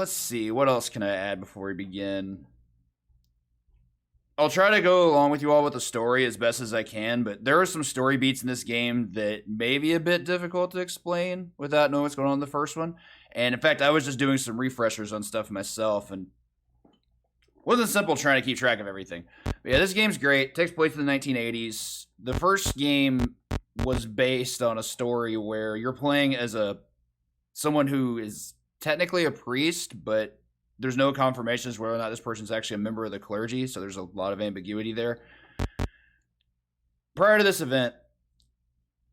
let's see. What else can I add before we begin? I'll try to go along with you all with the story as best as I can, but there are some story beats in this game that may be a bit difficult to explain without knowing what's going on in the first one. And in fact, I was just doing some refreshers on stuff myself, and it wasn't simple trying to keep track of everything. But yeah, this game's great. It takes place in the 1980s. The first game was based on a story where you're playing as someone who is technically a priest, but there's no confirmation as whether or not this person's actually a member of the clergy, so there's a lot of ambiguity there. Prior to this event,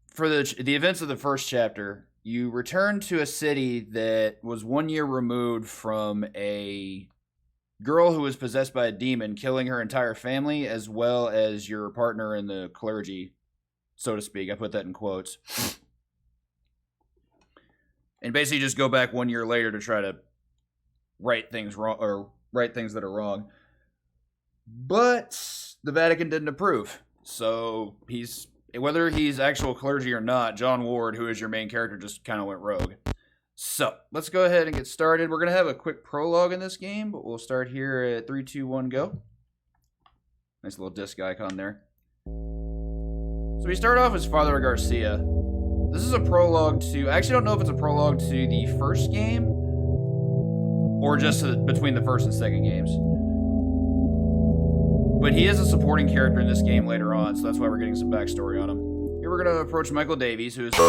for the events of the first chapter, you return to a city that was 1 year removed from a girl who was possessed by a demon, killing her entire family, as well as your partner in the clergy, so to speak. I put that in quotes. And basically just go back 1 year later to try to right things wrong, or right things that are wrong. But the Vatican didn't approve. So whether he's actual clergy or not, John Ward, who is your main character, just kind of went rogue. So let's go ahead and get started. We're going to have a quick prologue in this game, but we'll start here at 3, 2, 1, go. Nice little disc icon there. So we start off as Father Garcia. This is a prologue to, I actually don't know if it's a prologue to the first game, or just between the first and second games. But he is a supporting character in this game later on, so that's why we're getting some backstory on him. Here we're going to approach Michael Davies, who is... I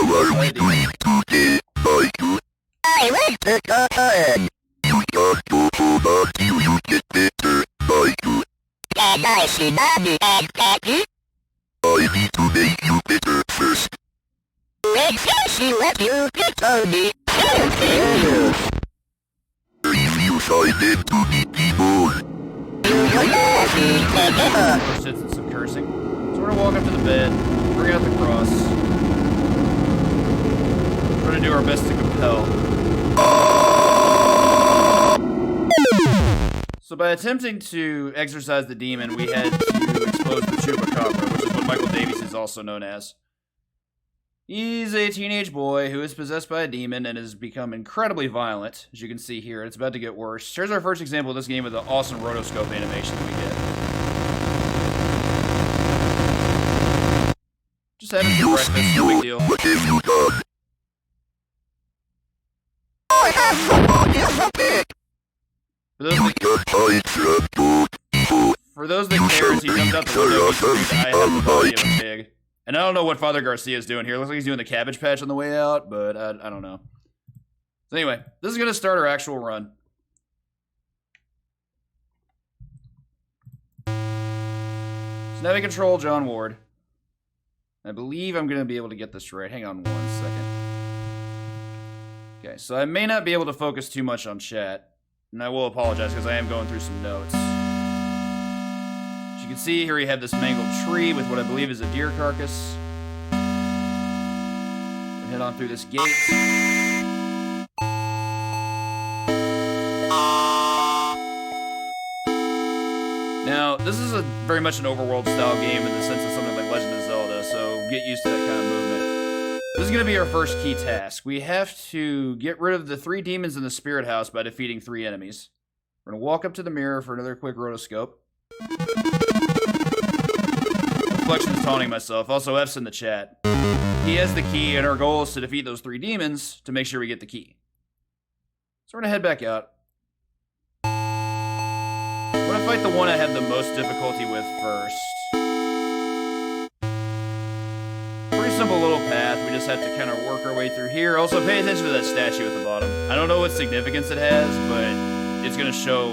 like the cotton. You just go so bad till you get better, Michael. Can I see Mommy and Daddy? I need to make you better first. When she let you get on me, if you silent to the people. Sits and some cursing. So we're going to walk up to the bed, bring out the cross. We're going to do our best to compel. So by attempting to exorcise the demon, we had to expose the Chupacabra, which is what Michael Davies is also known as. He's a teenage boy who is possessed by a demon and has become incredibly violent, as you can see here. It's about to get worse. Here's our first example of this game with the awesome rotoscope animation that we get. Just having some breakfast, no big deal. What have you done? I have someone in the pig. For those that care, as he comes out the window, he screams, I have the body of a pig. And I don't know what Father Garcia is doing here. Looks like he's doing the Cabbage Patch on the way out, but I don't know. So anyway, this is going to start our actual run. So now we control John Ward. I believe I'm going to be able to get this right. Hang on 1 second. Okay, so I may not be able to focus too much on chat. And I will apologize because I am going through some notes. As you can see, here we have this mangled tree with what I believe is a deer carcass. We'll head on through this gate. Now, this is very much an overworld style game in the sense of something like Legend of Zelda, so get used to that kind of movement. This is going to be our first key task. We have to get rid of the 3 demons in the spirit house by defeating 3 enemies. We're going to walk up to the mirror for another quick rotoscope. Reflection's taunting myself. Also, F's in the chat. He has the key, and our goal is to defeat those 3 demons to make sure we get the key. So we're going to head back out. I'm going to fight the one I have the most difficulty with first. Simple little path. We just have to kind of work our way through here. Also, pay attention to that statue at the bottom. I don't know what significance it has, but it's going to show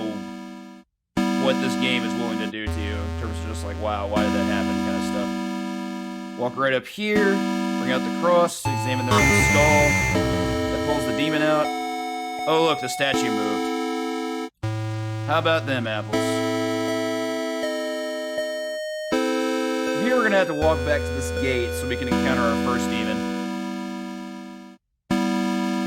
what this game is willing to do to you in terms of just like, wow, why did that happen kind of stuff. Walk right up here, bring out the cross, examine the skull. That pulls the demon out. Oh, look, the statue moved. How about them apples? Here we're going to have to walk back to this gate so we can encounter our first demon.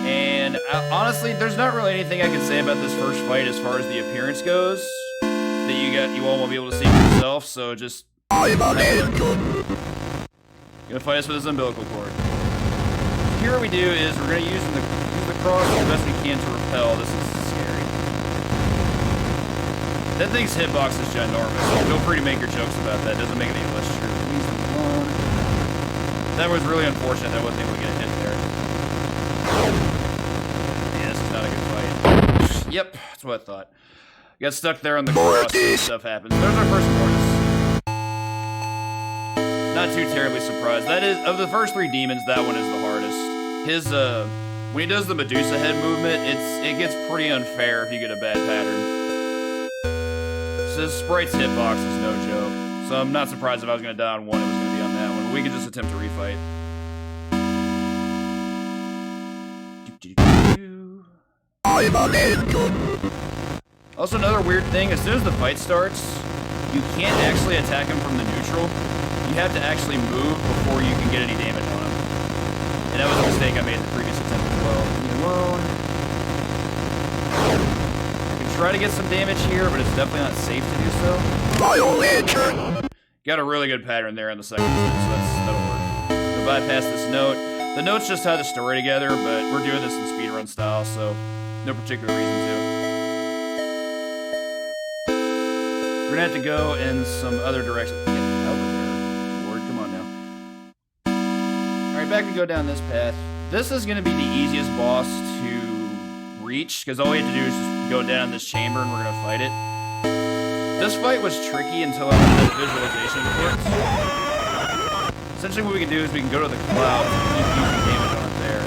And honestly, there's not really anything I can say about this first fight as far as the appearance goes that you all won't be able to see for yourself, so just... Gonna fight us with his umbilical cord. Here what we do is we're going to use the cross as best we can to repel. This is scary. That thing's hitbox is ginormous. So feel free to make your jokes about that. It doesn't make it any less true. That was really unfortunate that I wasn't able to get a hit there. Yeah, this is not a good fight. Yep, that's what I thought. Got stuck there on the cross and stuff happens. There's our first Mortis. Not too terribly surprised. That is, of the first 3 demons, that one is the hardest. His, when he does the Medusa head movement, it gets pretty unfair if you get a bad pattern. So his sprite's hitbox is no joke. So I'm not surprised if I was going to die on one, it was going to be on that one. We can just attempt to refight. Also, another weird thing, as soon as the fight starts, you can't actually attack him from the neutral. You have to actually move before you can get any damage on him. And that was a mistake I made in the previous attempt as well. Leave me alone. I can try to get some damage here, but it's definitely not safe to do so. Got a really good pattern there on the second attempt, so that'll work. We'll bypass this note. The notes just tie the story together, but we're doing this in speedrun style, so no particular reason to. We're gonna have to go in some other direction. Get out of there, Lord. Come on now. Alright, back to go down this path. This is gonna be the easiest boss to reach, because all we have to do is just go down this chamber and we're gonna fight it. This fight was tricky until I had the visualization for it. Essentially what we can do is we can go to the clouds and keep using damage on it there.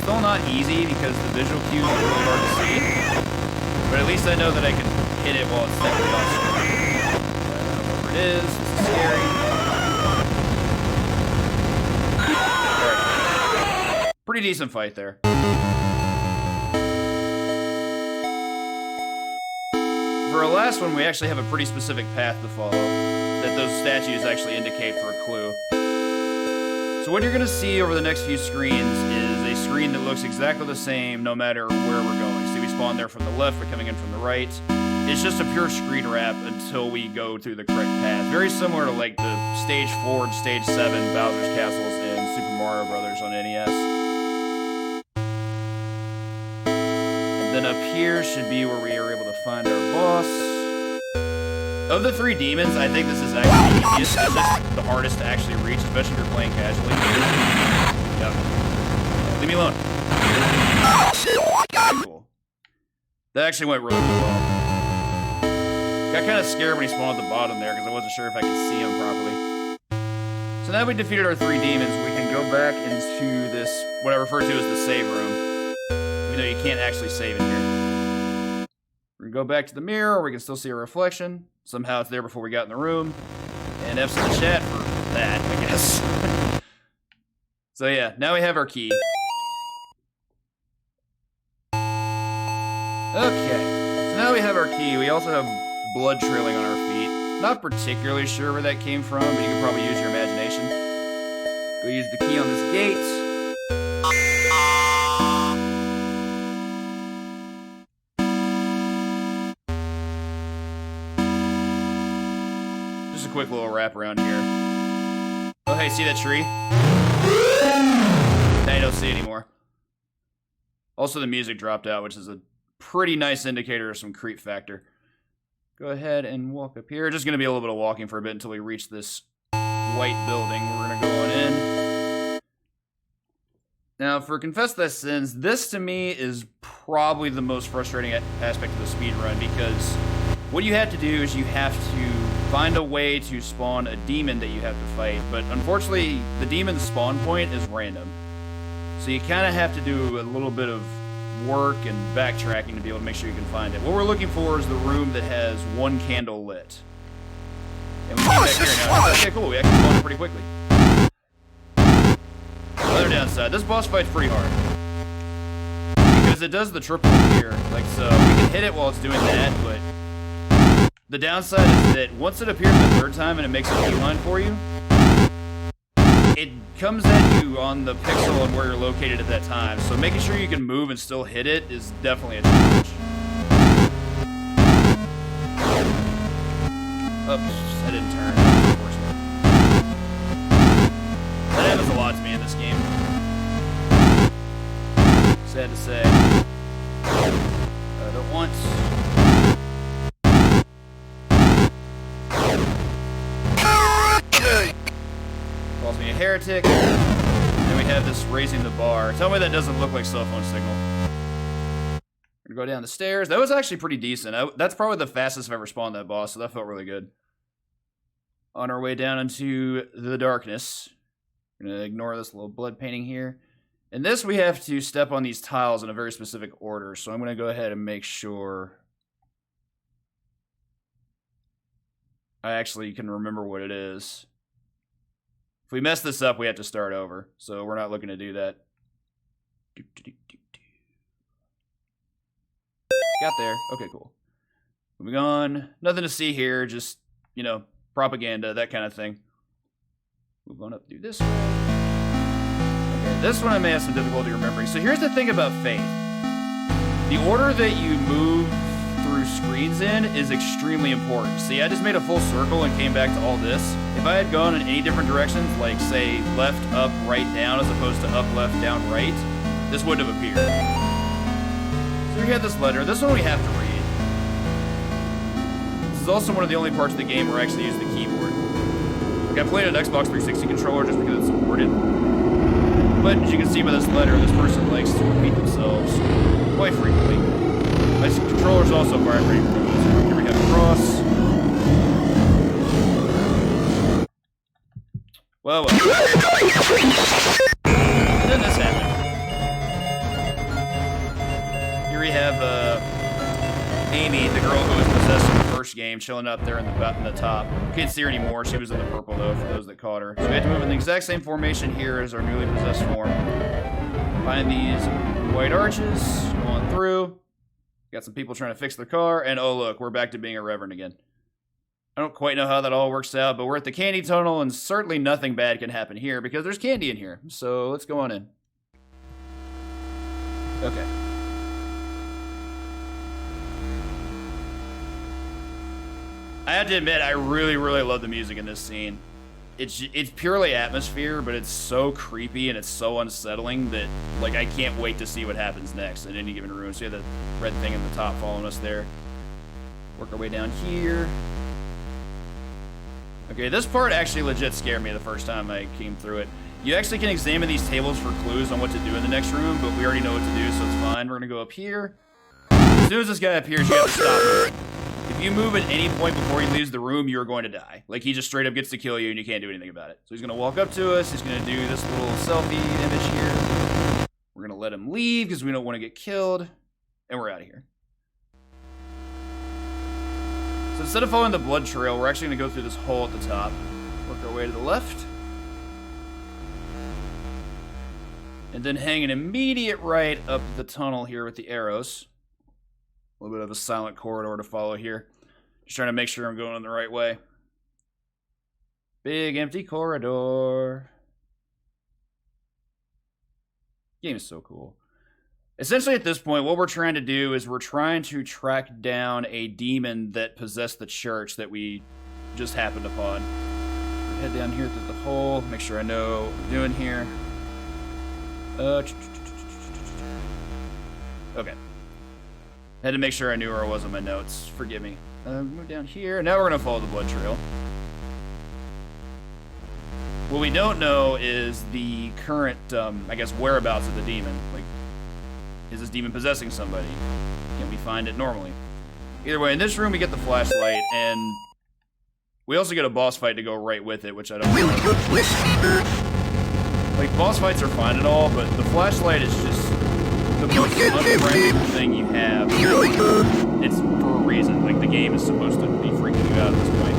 Still not easy because the visual cues are really hard to see. But at least I know that I can hit it while it's technically off screen. I don't know where it is. This is scary. Alright. Pretty decent fight there. For our last one, we actually have a pretty specific path to follow that those statues actually indicate for a clue. So what you're going to see over the next few screens is a screen that looks exactly the same no matter where we're going. See, we spawn there from the left, we're coming in from the right. It's just a pure screen wrap until we go through the correct path. Very similar to like the Stage 4 and Stage 7 Bowser's Castles in Super Mario Bros. On NES. And then up here should be where we are able to find our boss. Of the 3 demons, I think this is actually the easiest. It's just the hardest to actually reach, especially if you're playing casually. Yep. Leave me alone. Cool. That actually went really well. Got kind of scared when he spawned at the bottom there because I wasn't sure if I could see him properly. So now we defeated our 3 demons, we can go back into this, what I refer to as the save room. Even though you can't actually save in here. We can go back to the mirror, we can still see a reflection. Somehow it's there before we got in the room. And F's in the chat for that, I guess. So yeah, now we have our key. Okay, so now we have our key. We also have blood trailing on our feet. Not particularly sure where that came from, but you can probably use your imagination. Go use the key on this gate. Just a quick little wrap around here. Oh, hey, see that tree? Now you don't see it anymore. Also, the music dropped out, which is a pretty nice indicator of some creep factor. Go ahead and walk up here. Just going to be a little bit of walking for a bit until we reach this white building. We're going to go on in. Now, for Confess Thy Sins, this to me is probably the most frustrating aspect of the speedrun, because what you have to do is you have to find a way to spawn a demon that you have to fight, but unfortunately, the demon's spawn point is random. So you kind of have to do a little bit of work and backtracking to be able to make sure you can find it. What we're looking for is the room that has 1 candle lit. And we came back here now. Okay, cool. We actually spawned it pretty quickly. Another downside. This boss fight's pretty hard. Because it does the triple here. Like so. We can hit it while it's doing that, but the downside is that once it appears the 3rd time and it makes a beeline for you, it comes at you on the pixel and where you're located at that time, so making sure you can move and still hit it is definitely a challenge. Oops, I didn't turn. That happens a lot to me in this game. Sad to say. I don't want heretic. Then we have this raising the bar. Tell me that doesn't look like cell phone signal. We're gonna go down the stairs. That was actually pretty decent. That's probably the fastest I've ever spawned that boss, so that felt really good. On our way down into the darkness. We're gonna ignore this little blood painting here. In this, we have to step on these tiles in a very specific order, so I'm gonna go ahead and make sure I actually can remember what it is. If we mess this up, we have to start over, so we're not looking to do that. Got there. Okay, cool. Moving on. Nothing to see here, just, you know, propaganda, that kind of thing. Move on up through this way. Okay, this one I may have some difficulty remembering. So here's the thing about Faith. The order that you move through screens in is extremely important. See, I just made a full circle and came back to all this. If I had gone in any different directions, like, say, left, up, right, down, as opposed to up, left, down, right, this wouldn't have appeared. So we have this letter. This one we have to read. This is also one of the only parts of the game where I actually use the keyboard. Like, I played an Xbox 360 controller just because it's supported. But as you can see by this letter, this person likes to repeat themselves quite frequently. My controller's also vibrating. Here we have a cross. Well. And then this happened. Here we have Amy, the girl who was possessed in the first game, chilling up there in the top. Can't see her anymore. She was in the purple, though, for those that caught her. So we have to move in the exact same formation here as our newly possessed form. Find these white arches, going through. Got some people trying to fix their car, and oh look, we're back to being a reverend again. I don't quite know how that all works out, but we're at the candy tunnel, and certainly nothing bad can happen here because there's candy in here. So let's go on in. Okay. I have to admit, I really, really love the music in this scene. It's purely atmosphere, but it's so creepy and it's so unsettling that, like, I can't wait to see what happens next in any given room. So you have the red thing at the top following us there. Work our way down here. Okay, this part actually legit scared me the first time I came through it. You actually can examine these tables for clues on what to do in the next room, but we already know what to do, so it's fine. We're gonna go up here. As soon as this guy appears, you have to stop moving. If you move at any point before he leaves the room, you're going to die. Like, he just straight up gets to kill you and you can't do anything about it. So he's going to walk up to us. He's going to do this little selfie image here. We're going to let him leave because we don't want to get killed. And we're out of here. So instead of following the blood trail, we're actually going to go through this hole at the top. Work our way to the left. And then hang an immediate right up the tunnel here with the arrows. A little bit of a silent corridor to follow here. Just trying to make sure I'm going in the right way. Big empty corridor. Game is so cool. Essentially at this point, what we're trying to do is we're trying to track down a demon that possessed the church that we just happened upon. We'll head down here through the hole. Make sure I know what I'm doing here. Okay. Had to make sure I knew where I was on my notes. Forgive me. Move down here. Now we're going to follow the blood trail. What we don't know is the current, I guess, whereabouts of the demon. Like, is this demon possessing somebody? Can we find it normally? Either way, in this room we get the flashlight, and we also get a boss fight to go right with it, which I don't know. Like, boss fights are fine and all, but the flashlight is just the most unfriendly thing you have. It's for a reason. Like, the game is supposed to be freaking you out at this point.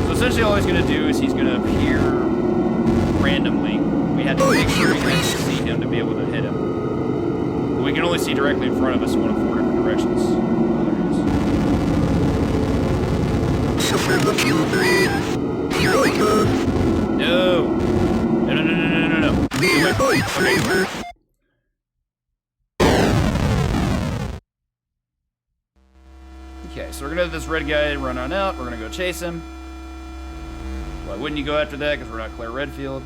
So essentially all he's going to do is he's going to appear randomly. We have to make sure we can see him to be able to hit him. But we can only see directly in front of us in one of 4 different directions. Oh, there he is. No! No. Okay, so we're gonna have this red guy run on out. We're gonna go chase him. Why wouldn't you go after that? Because we're not Claire Redfield.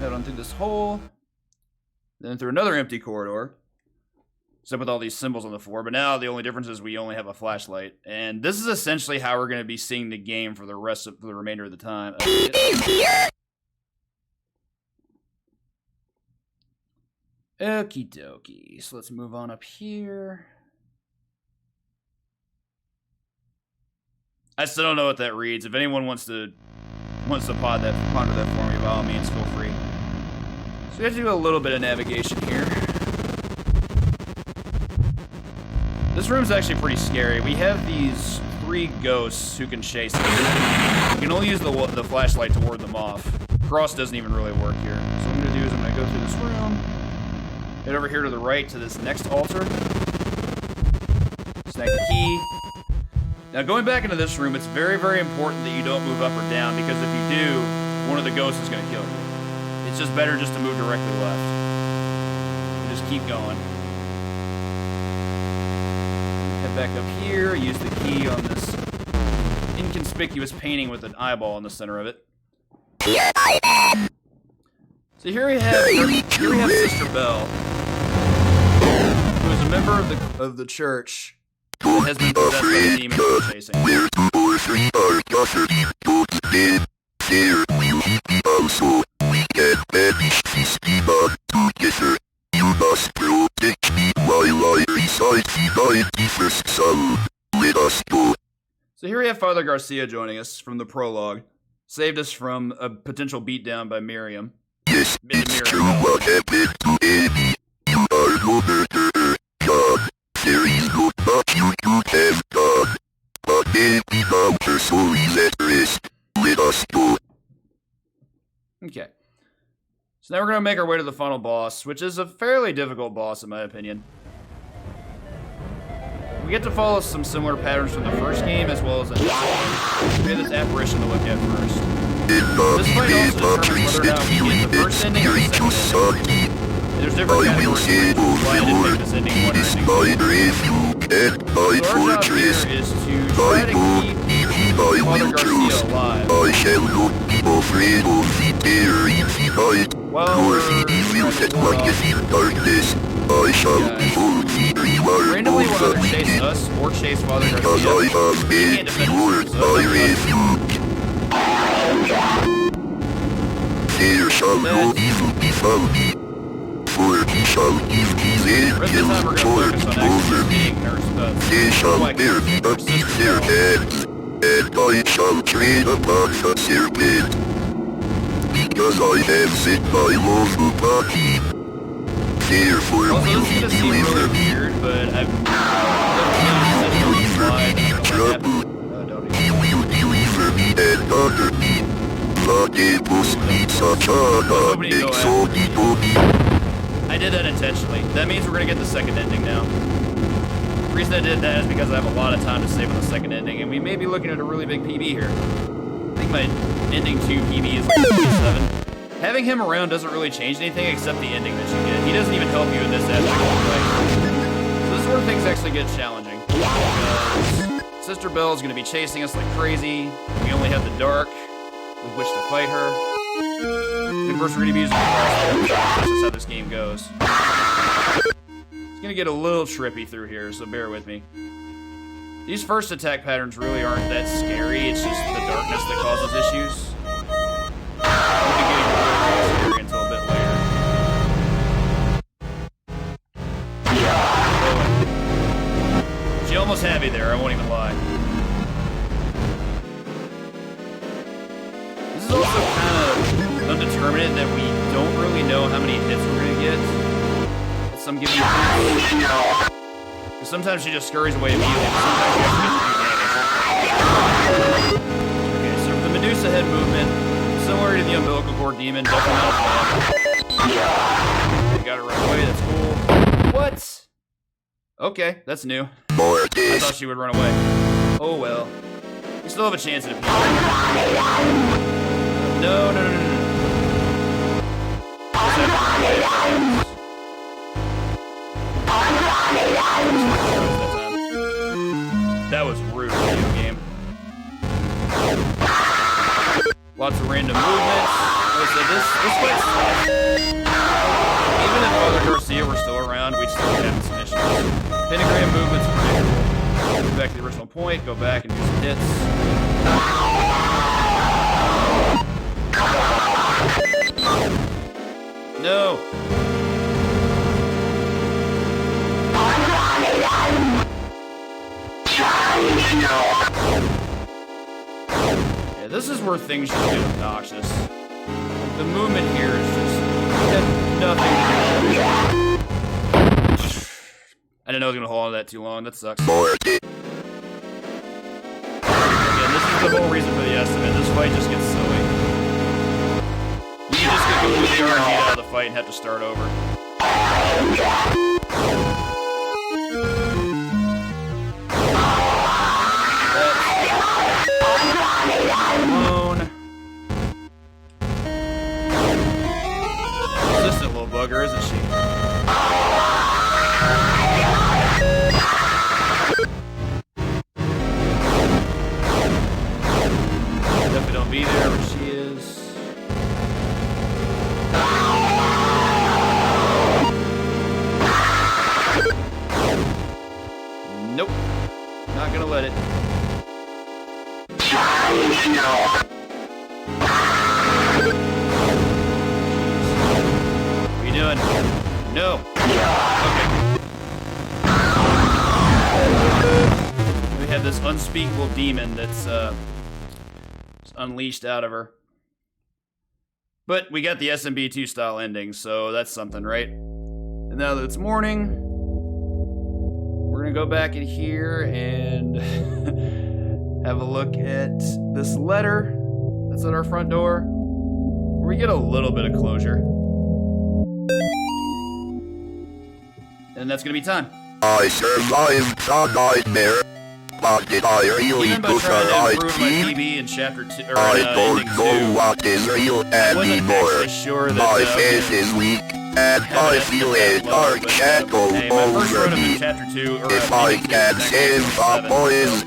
Head on through this hole. Then through another empty corridor. except with all these symbols on the floor. But now the only difference is we only have a flashlight, and this is essentially how we're going to be seeing the game for the remainder of the time. Okie dokie. So let's move on up here. I still don't know what that reads. If anyone wants to ponder that for me, by all means, feel free. So we have to do a little bit of navigation here. This room's actually pretty scary. We have these 3 ghosts who can chase us. You can only use the flashlight to ward them off. Cross doesn't even really work here. So what I'm going to do is I'm going to go through this room, head over here to the right to this next altar, snag the key. Now, going back into this room, it's very, very important that you don't move up or down, because if you do, one of the ghosts is going to kill you. It's just better just to move directly left. And just keep going. Head back up here, use the key on this inconspicuous painting with an eyeball in the center of it. So here we have Sister Belle, who is a member of the church. It has been possessed by the demon we're chasing. Where 2 or 3 are gathered in God's name, there will he be also. We can banish this demon together. You must protect me while I recite the 91st Psalm. Let us go. So here we have Father Garcia joining us from the prologue. Saved us from a potential beatdown by Miriam. Yes, it's true what happened to Amy. You are no murderer, God. There is not much you could have done. But maybe now her soul is at rest. Let us go. Okay. So now we're going to make our way to the final boss, which is a fairly difficult boss in my opinion. We get to follow some similar patterns from the first game as well as in this game. We have this apparition to look at first. This fight also determines whether or not we get the first ending or the second ending. There's different categories why I didn't make this ending one ending. So our job here is to try to keep Father Garcia alive. I shall not be afraid of the terror in the night, nor the evil that lurketh in darkness. I shall behold the reward randomly of will the either chase wicked, us or chase Father because I Garcia. have made the Lord my refuge. There shall no evil befall me, for he shall give his angels charge over me. They shall bear me up in their hands, and I shall tread upon the serpent, because I have set my love upon him. Therefore Also, will this he is going to seem deliver really me. weird, but I've Deliver me in trouble. He will deliver me and honor me. Latemos mitsachana exotidomi. I did that intentionally. That means we're going to get the second ending now. The reason I did that is because I have a lot of time to save on the second ending, and we may be looking at a really big PB here. I think my ending 2 PB is like 57. Having him around doesn't really change anything except the ending that you get. He doesn't even help you in this aspect of the fight. So this is where things actually get challenging. Because Sister Belle is going to be chasing us like crazy. We only have the dark with which to fight her. And of course we're going to be using the crossbow. That's just how this game goes. It's going to get a little trippy through here, so bear with me. These first attack patterns really aren't that scary. It's just the darkness that causes issues. We'll be getting really scary until a bit later. She almost had me there, I won't even lie. This is also kind of undeterminate that we don't really know how many hits we're going to get. Some give you because sometimes she just scurries away immediately, but sometimes you actually get to do damage. Okay, so for the Medusa head movement, similar to the umbilical cord demon, definitely not a fan. You gotta run away, that's cool. What? Okay, that's new. I thought she would run away. Oh well. We still have a chance at it. No. That was rude, video game. Lots of random movements. Like I said, this fight's tough. Even if Father Garcia were still around, we'd still be having some issues. Pentagram movement's predictable. Go back to the original point, go back and do some hits. No! Yeah, this is where things just get obnoxious. The movement here is just nothing to do. I didn't know I was gonna hold on to that too long. That sucks. Again, this is the whole reason for the estimate. This fight just gets silly. You can just get completely RNG'd out of the fight and have to start over. Persistent little bugger, isn't she? Definitely don't be there where she is. Nope. Not gonna let it. What are you doing? No. Okay. We have this unspeakable demon that's unleashed out of her. But we got the SMB2 style ending, so that's something, right? And now that it's morning, we're gonna go back in here and have a look at this letter that's at our front door, where we get a little bit of closure. And that's gonna be time. I survived the nightmare, but did I really Even by push trying to a improve my IT? PB in chapter 2, or I don't ending know 2, what is real I wasn't anymore. actually sure that My face is weak, and I feel a dark shadow hey, my first over run of me. chapter 2, or If I ending 2 can was save the 7, boys, so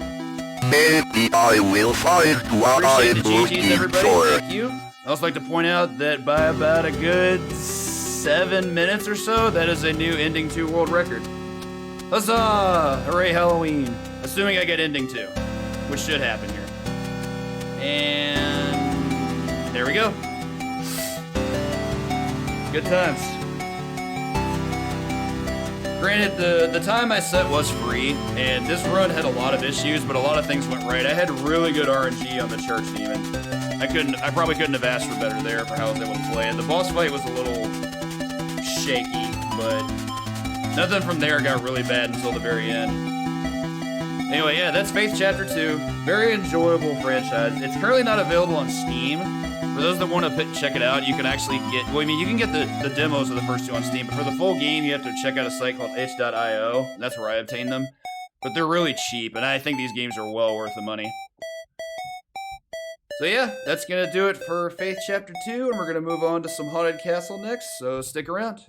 maybe I will find what appreciate I'm the GGs, looking everybody. for. Thank you. I also like to point out that by about a good 7 minutes or so, that is a new ending 2 world record. Huzzah! Hooray Halloween. Assuming I get ending 2, which should happen here. And there we go. Good times. Granted, the time I set was free, and this run had a lot of issues, but a lot of things went right. I had really good RNG on the church demon. I probably couldn't have asked for better there for how I was able to play it. The boss fight was a little shaky, but nothing from there got really bad until the very end. Anyway, yeah, that's Faith Chapter 2. Very enjoyable franchise. It's currently not available on Steam. For those that want to check it out, you can actually get, well, I mean, you can get the demos of the first 2 on Steam, but for the full game, you have to check out a site called itch.io. That's where I obtained them. But they're really cheap, and I think these games are well worth the money. So yeah, that's going to do it for Faith Chapter 2, and we're going to move on to some Haunted Castle next, so stick around.